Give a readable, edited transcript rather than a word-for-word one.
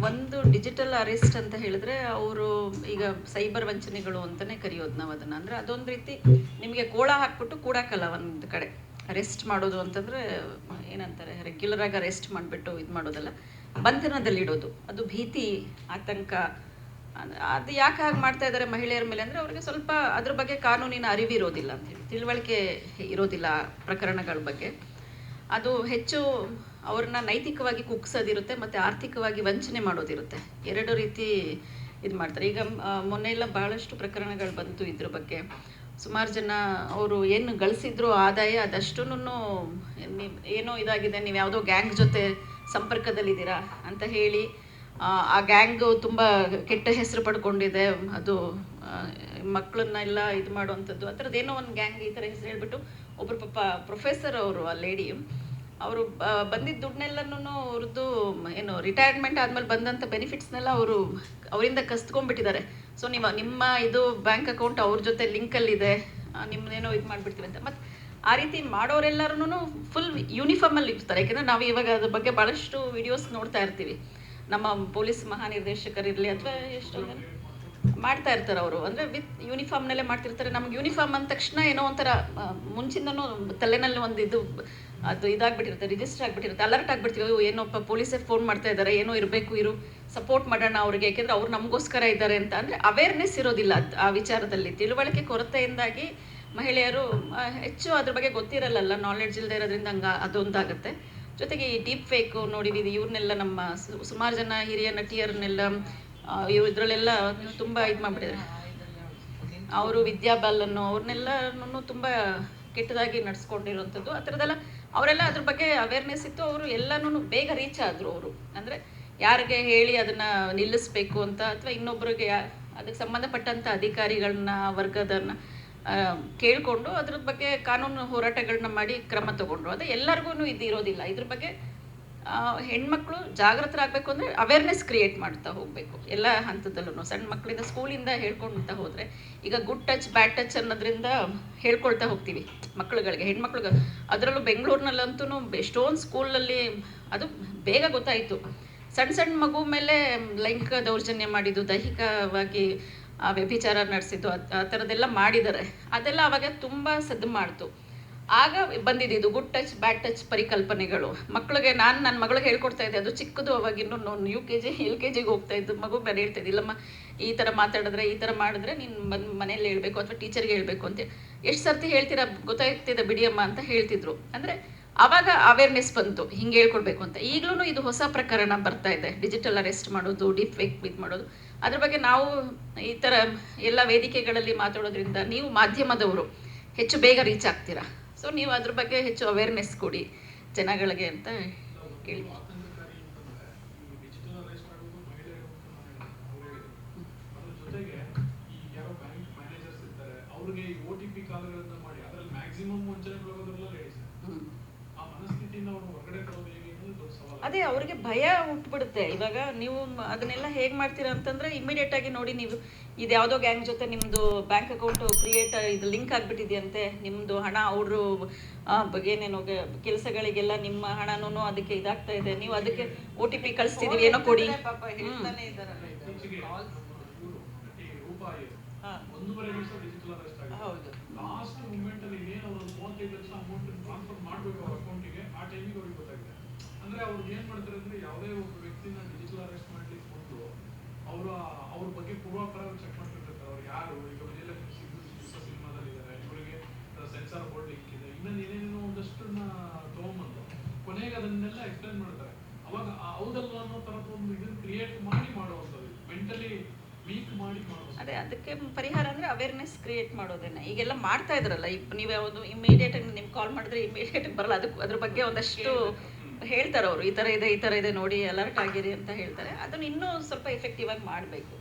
ಒಂದು digital arrest ಅಂತ ಹೇಳಿದ್ರೆ ಅವರು ಈಗ ಸೈಬರ್ ವಂಚನೆಗಳು ಅಂತಲೇ ಕರೆಯೋದು ನಾವು ಅದನ್ನು. ಅಂದರೆ ಅದೊಂದು ರೀತಿ ನಿಮಗೆ ಕೋಳ ಹಾಕ್ಬಿಟ್ಟು ಕೂಡಾಕಲ್ಲ ಒಂದು ಕಡೆ. ಅರೆಸ್ಟ್ ಮಾಡೋದು ಅಂತಂದರೆ ಏನಂತಾರೆ, ರೆಗ್ಯುಲರಾಗಿ ಅರೆಸ್ಟ್ ಮಾಡಿಬಿಟ್ಟು ಇದು ಮಾಡೋದಲ್ಲ, ಬಂಧನದಲ್ಲಿಡೋದು. ಅದು ಭೀತಿ, ಆತಂಕ. ಅದು ಯಾಕೆ ಹಾಗೆ ಮಾಡ್ತಾ ಇದ್ದಾರೆ ಮಹಿಳೆಯರ ಮೇಲೆ ಅಂದರೆ ಅವ್ರಿಗೆ ಸ್ವಲ್ಪ ಅದ್ರ ಬಗ್ಗೆ ಕಾನೂನಿನ ಅರಿವಿರೋದಿಲ್ಲ ಅಂತೇಳಿ, ತಿಳುವಳಿಕೆ ಇರೋದಿಲ್ಲ ಪ್ರಕರಣಗಳ ಬಗ್ಗೆ. ಅದು ಹೆಚ್ಚು ಅವ್ರನ್ನ ನೈತಿಕವಾಗಿ ಕುಗ್ಸೋದಿರುತ್ತೆ ಮತ್ತು ಆರ್ಥಿಕವಾಗಿ ವಂಚನೆ ಮಾಡೋದಿರುತ್ತೆ. ಎರಡು ರೀತಿ ಇದು ಮಾಡ್ತಾರೆ. ಈಗ ಮೊನ್ನೆ ಎಲ್ಲ ಭಾಳಷ್ಟು ಪ್ರಕರಣಗಳು ಬಂತು ಇದ್ರ ಬಗ್ಗೆ. ಸುಮಾರು ಜನ ಅವರು ಏನು ಗಳಿಸಿದ್ರು ಆದಾಯ ಅದಷ್ಟು ಏನೋ ಇದಾಗಿದೆ, ನೀವು ಯಾವುದೋ ಗ್ಯಾಂಗ್ ಜೊತೆ ಸಂಪರ್ಕದಲ್ಲಿದ್ದೀರಾ ಅಂತ ಹೇಳಿ ಆ ಗ್ಯಾಂಗು ತುಂಬ ಕೆಟ್ಟ ಹೆಸರು ಪಡ್ಕೊಂಡಿದೆ, ಅದು ಮಕ್ಕಳನ್ನೆಲ್ಲ ಇದು ಮಾಡುವಂಥದ್ದು, ಆ ಥರದ್ದು ಏನೋ ಒಂದು ಗ್ಯಾಂಗ್ ಈ ಥರ ಹೆಸರು ಹೇಳ್ಬಿಟ್ಟು ಒಬ್ಬರು ಪಾಪ ಪ್ರೊಫೆಸರ್ ಅವರು, ಆ ಲೇಡಿ, ಅವರು ಬಂದಿದ್ದ ದುಡ್ಡನ್ನೆಲ್ಲನೂ ಅವ್ರದ್ದು ಏನು ರಿಟೈರ್ಮೆಂಟ್ ಆದಮೇಲೆ ಬಂದಂಥ ಬೆನಿಫಿಟ್ಸ್ನೆಲ್ಲ ಅವರಿಂದ ಕಸ್ತ್ಕೊಂಡ್ಬಿಟ್ಟಿದ್ದಾರೆ. ಸೊ ನಿಮ್ಮ ಇದು ಬ್ಯಾಂಕ್ ಅಕೌಂಟ್ ಅವ್ರ ಜೊತೆ ಲಿಂಕಲ್ಲಿದೆ, ನಿಮ್ಮನ್ನೇನೋ ಇದು ಮಾಡಿಬಿಡ್ತೀವಿ ಅಂತ. ಮತ್ತು ಆ ರೀತಿ ಮಾಡೋರೆಲ್ಲರೂ ಫುಲ್ ಯೂನಿಫಾರ್ಮಲ್ಲಿ ಇರ್ತಾರೆ. ಯಾಕೆಂದರೆ ನಾವು ಇವಾಗ ಅದ್ರ ಬಗ್ಗೆ ಭಾಳಷ್ಟು ವಿಡಿಯೋಸ್ ನೋಡ್ತಾ ಇರ್ತೀವಿ. ನಮ್ಮ ಪೊಲೀಸ್ ಮಹಾನಿರ್ದೇಶಕರಿರಲಿ ಅಥವಾ ಎಷ್ಟೋ ಜನ ಮಾಡ್ತಾ ಇರ್ತಾರೆ ಅವರು. ಅಂದರೆ ವಿತ್ ಯೂನಿಫಾರ್ಮ್ನಲ್ಲೇ ಮಾಡ್ತಿರ್ತಾರೆ. ನಮ್ಗೆ ಯೂನಿಫಾರ್ಮ್ ಅಂದ ತಕ್ಷಣ ಏನೋ ಒಂಥರ ಮುಂಚಿಂದನೂ ತಲೆನಲ್ಲಿ ಒಂದು ಅದು ಇದಾಗ್ಬಿಟ್ಟಿರುತ್ತೆ, ರಿಜಿಸ್ಟರ್ ಆಗಿಬಿಟ್ಟಿರುತ್ತೆ, ಅಲರ್ಟ್ ಆಗಿಬಿಡ್ತೀವಿ. ಏನೋಪ್ಪ ಪೊಲೀಸೇ ಫೋನ್ ಮಾಡ್ತಾ ಇದ್ದಾರೆ, ಏನೋ ಇರಬೇಕು, ಸಪೋರ್ಟ್ ಮಾಡೋಣ ಅವ್ರಿಗೆ, ಯಾಕೆಂದರೆ ಅವ್ರು ನಮಗೋಸ್ಕರ ಇದ್ದಾರೆ ಅಂತ. ಅಂದರೆ ಅವೇರ್ನೆಸ್ ಇರೋದಿಲ್ಲ ಆ ವಿಚಾರದಲ್ಲಿ. ತಿಳುವಳಿಕೆ ಕೊರತೆಯಿಂದಾಗಿ ಮಹಿಳೆಯರು ಹೆಚ್ಚು ಅದ್ರ ಬಗ್ಗೆ ಗೊತ್ತಿರಲ್ಲ, ನಾಲೆಡ್ಜ್ ಇಲ್ಲದೆ ಇರೋದ್ರಿಂದ ಅದೊಂದಾಗುತ್ತೆ. ಜೊತೆಗೆ ಈ ಡೀಪ್ ಫೇಕು ನೋಡಿದ್ದೀವಿ, ಇವ್ರನ್ನೆಲ್ಲ ನಮ್ಮ ಸುಮಾರು ಜನ ಹಿರಿಯ ನಟಿಯರನ್ನೆಲ್ಲ ಇದರಲ್ಲೆಲ್ಲ ತುಂಬ ಇದು ಮಾಡಿಬಿಟ್ಟಿದ್ದಾರೆ. ಅವರು ವಿದ್ಯಾ ಬಾಲನ್ ಅವ್ರನ್ನೆಲ್ಲನೂ ತುಂಬ ಕೆಟ್ಟದಾಗಿ ನಡೆಸ್ಕೊಂಡಿರೋಂಥದ್ದು, ಆ ಥರದ್ದೆಲ್ಲ. ಅವರೆಲ್ಲ ಅದ್ರ ಬಗ್ಗೆ ಅವೇರ್ನೆಸ್ ಇತ್ತು, ಅವರು ಎಲ್ಲನೂ ಬೇಗ ರೀಚ್ ಆದರು ಅವರು. ಅಂದರೆ ಯಾರಿಗೆ ಹೇಳಿ ಅದನ್ನು ನಿಲ್ಲಿಸಬೇಕು ಅಂತ, ಅಥವಾ ಇನ್ನೊಬ್ಬರಿಗೆ ಅದಕ್ಕೆ ಸಂಬಂಧಪಟ್ಟಂಥ ಅಧಿಕಾರಿಗಳನ್ನ ವರ್ಗದನ್ನು ಕೇಳಿಕೊಂಡು ಅದ್ರ ಬಗ್ಗೆ ಕಾನೂನು ಹೋರಾಟಗಳನ್ನ ಮಾಡಿ ಕ್ರಮ ತಗೊಂಡ್ರು. ಅದು ಎಲ್ಲರಿಗೂ ಇದು ಇರೋದಿಲ್ಲ. ಇದ್ರ ಬಗ್ಗೆ ಹೆಣ್ಮಕ್ಳು ಜಾಗೃತರಾಗಬೇಕು ಅಂದರೆ ಅವೇರ್ನೆಸ್ ಕ್ರಿಯೇಟ್ ಮಾಡ್ತಾ ಹೋಗಬೇಕು ಎಲ್ಲ ಹಂತದಲ್ಲೂ. ಸಣ್ಣ ಮಕ್ಕಳಿಂದ ಸ್ಕೂಲಿಂದ ಹೇಳ್ಕೊಳ್ತಾ ಹೋದರೆ, ಈಗ ಗುಡ್ ಟಚ್ ಬ್ಯಾಡ್ ಟಚ್ ಅನ್ನೋದ್ರಿಂದ ಹೇಳ್ಕೊಳ್ತಾ ಹೋಗ್ತೀವಿ ಮಕ್ಕಳುಗಳಿಗೆ, ಹೆಣ್ಮಕ್ಳಿಗೆ. ಅದರಲ್ಲೂ ಬೆಂಗಳೂರಿನಲ್ಲಂತೂ ಎಷ್ಟೊಂದು ಸ್ಕೂಲಲ್ಲಿ ಅದು ಬೇಗ ಗೊತ್ತಾಯಿತು. ಸಣ್ಣ ಮಗು ಮೇಲೆ ಲೈಂಗಿಕ ದೌರ್ಜನ್ಯ ಮಾಡಿದ್ದು, ದೈಹಿಕವಾಗಿ ವ್ಯಭಿಚಾರ ನಡೆಸಿದ್ದು, ಆ ಥರದ್ದೆಲ್ಲ ಮಾಡಿದ್ದಾರೆ. ಅದೆಲ್ಲ ಅವಾಗ ತುಂಬ ಸದ್ದು ಮಾಡ್ತು. ಆಗ ಬಂದಿದ್ದು ಗುಡ್ ಟಚ್ ಬ್ಯಾಡ್ ಟಚ್ ಪರಿಕಲ್ಪನೆಗಳು ಮಕ್ಕಳಿಗೆ. ನನ್ನ ಮಗಳಿಗೆ ಹೇಳ್ಕೊಡ್ತಾ ಇದ್ದೆ, ಅದು ಚಿಕ್ಕದು, ಅವಾಗ ಇನ್ನೂ UKG LKGಗೆ ಹೋಗ್ತಾ ಇದ್ದು ಮಗು ಮೇಲೆ ಹೇಳ್ತಾ ಇದ್ದೆ, ಇಲ್ಲಮ್ಮ ಈ ಥರ ಮಾತಾಡಿದ್ರೆ, ಈ ಥರ ಮಾಡಿದ್ರೆ ನೀನು ಮನೇಲಿ ಹೇಳ್ಬೇಕು ಅಥವಾ ಟೀಚರ್ಗೆ ಹೇಳ್ಬೇಕು ಅಂತ. ಎಷ್ಟು ಸರ್ತಿ ಹೇಳ್ತೀರಾ, ಗೊತ್ತಾಗ್ತಿದೆ ಬಿಡಿಯಮ್ಮ ಅಂತ ಹೇಳ್ತಿದ್ರು. ಅಂದರೆ ಆವಾಗ ಅವೇರ್ನೆಸ್ ಬಂತು, ಹಿಂಗೆ ಹೇಳ್ಕೊಡ್ಬೇಕು ಅಂತ. ಈಗಲೂ ಇದು ಹೊಸ ಪ್ರಕರಣ ಬರ್ತಾ ಇದೆ, ಡಿಜಿಟಲ್ ಅರೆಸ್ಟ್ ಮಾಡೋದು, ಡೀಪ್ ಫೇಕ್ ಇದು ಮಾಡೋದು. ಅದ್ರ ಬಗ್ಗೆ ನಾವು ಈ ಥರ ಎಲ್ಲ ವೇದಿಕೆಗಳಲ್ಲಿ ಮಾತಾಡೋದ್ರಿಂದ ನೀವು ಮಾಧ್ಯಮದವರು ಹೆಚ್ಚು ಬೇಗ ರೀಚ್ ಆಗ್ತೀರಾ. ಸೊ ನೀವು ಅದ್ರ ಬಗ್ಗೆ ಹೆಚ್ಚು ಅವೇರ್ನೆಸ್ ಕೊಡಿ ಜನಗಳಿಗೆ ಅಂತ ಕೇಳಿ. ಅದೇ ಅವ್ರಿಗೆ ಭಯ ಹುಟ್ಟುಬಿಡುತ್ತೆ. ಇವಾಗ ನೀವು ಅದನ್ನೆಲ್ಲ ಹೇಗೆ ಮಾಡ್ತೀರಾ ಅಂತಂದರೆ, ಇಮಿಡಿಯೇಟಾಗಿ ನೋಡಿ, ನೀವು ಇದು ಯಾವುದೋ ಗ್ಯಾಂಗ್ ಜೊತೆ ನಿಮ್ಮದು ಬ್ಯಾಂಕ್ ಅಕೌಂಟು ಇದು ಲಿಂಕ್ ಆಗಿಬಿಟ್ಟಿದೆಯಂತೆ, ನಿಮ್ಮದು ಹಣ ಅವರು ಏನೇನೋ ಕೆಲಸಗಳಿಗೆಲ್ಲ ನಿಮ್ಮ ಹಣನೂ ಅದಕ್ಕೆ ಇದಾಗ್ತಾ ಇದೆ, ನೀವು ಅದಕ್ಕೆ OTP ಕಳಿಸ್ತಿದ್ದೀವಿ, ಏನೋ ಕೊಡಿ. ಹೌದು, ಲಾಸ್ಟ್ ಮೂಮೆಂಟ್ ಅಲ್ಲಿ ಏನು ಅವರು 35 ಲಕ್ಷ ಅಮೌಂಟ್ ಟ್ರಾನ್ಸ್ಫರ್ ಮಾಡಬೇಕು ಅವ್ರ ಅಕೌಂಟಿಗೆ, ಆ ಟೈಮಿಗೆ ಅವ್ರಿಗೆ ಗೊತ್ತಾಗಿದೆ. ಅಂದ್ರೆ ಅವ್ರು ಏನ್ ಮಾಡ್ತಾರೆ ಅಂದ್ರೆ, ಯಾವುದೇ ಒಬ್ಬ ವ್ಯಕ್ತಿನ ಡಿಜಿಟಲ್ ಅರೆಸ್ಟ್ ಮಾಡ್ಲಿಕ್ಕೆ ಮೊದಲು ಅವ್ರ ಬಗ್ಗೆ ಪೂರ್ವಾಪರ ಚೆಕ್ ಮಾಡ್ತಿರ್ತಾರೆ. ಅವ್ರು ಯಾರು, ಈಗ ವಿಜಯಲಕ್ಷ್ಮಿ ಸಿನಿಮಾದಲ್ಲಿ ಇದ್ದಾರೆ, ಇವರಿಗೆ ಸೆನ್ಸಾರ್ ಬೋರ್ಡ್ ಲಿಂಕ್ ಇದೆ, ಇನ್ನೊಂದು ಏನೇನೋ ಒಂದಷ್ಟನ್ನ ತಗೊಂಬಂದು ಕೊನೆಗೆ ಅದನ್ನೆಲ್ಲ ಎಕ್ಸ್ಪ್ಲೇನ್ ಮಾಡ್ತಾರೆ. ಅವಾಗ ಹೌದಲ್ವಾ ಅನ್ನೋ ತರದ ಒಂದು ಇದನ್ನ ಕ್ರಿಯೇಟ್ ಮಾಡಿ ಮಾಡುವಂಥದ್ದು, ಮೆಂಟಲಿ ವೀಕ್ ಮಾಡಿ ಮಾಡೋದು. ಅದೇ ಅದಕ್ಕೆ ಪರಿಹಾರ ಅಂದರೆ ಅವೇರ್ನೆಸ್ ಕ್ರಿಯೇಟ್ ಮಾಡೋದೇನೆ. ಈಗೆಲ್ಲ ಮಾಡ್ತಾ ಇದ್ರಲ್ಲ, ನೀವು ಯಾವುದು ಇಮಿಡಿಯೇಟಾಗಿ ನಿಮ್ಗೆ ಕಾಲ್ ಮಾಡಿದ್ರೆ ಇಮಿಡಿಯೇಟಾಗಿ ಬರಲ್ಲ, ಅದ್ರ ಬಗ್ಗೆ ಒಂದಷ್ಟು ಹೇಳ್ತಾರೆ ಅವರು, ಈ ಥರ ಇದೆ ನೋಡಿ, ಅಲರ್ಟ್ ಆಗಿರಿ ಅಂತ ಹೇಳ್ತಾರೆ. ಅದನ್ನು ಇನ್ನೂ ಸ್ವಲ್ಪ ಎಫೆಕ್ಟಿವ್ ಆಗಿ ಮಾಡಬೇಕು.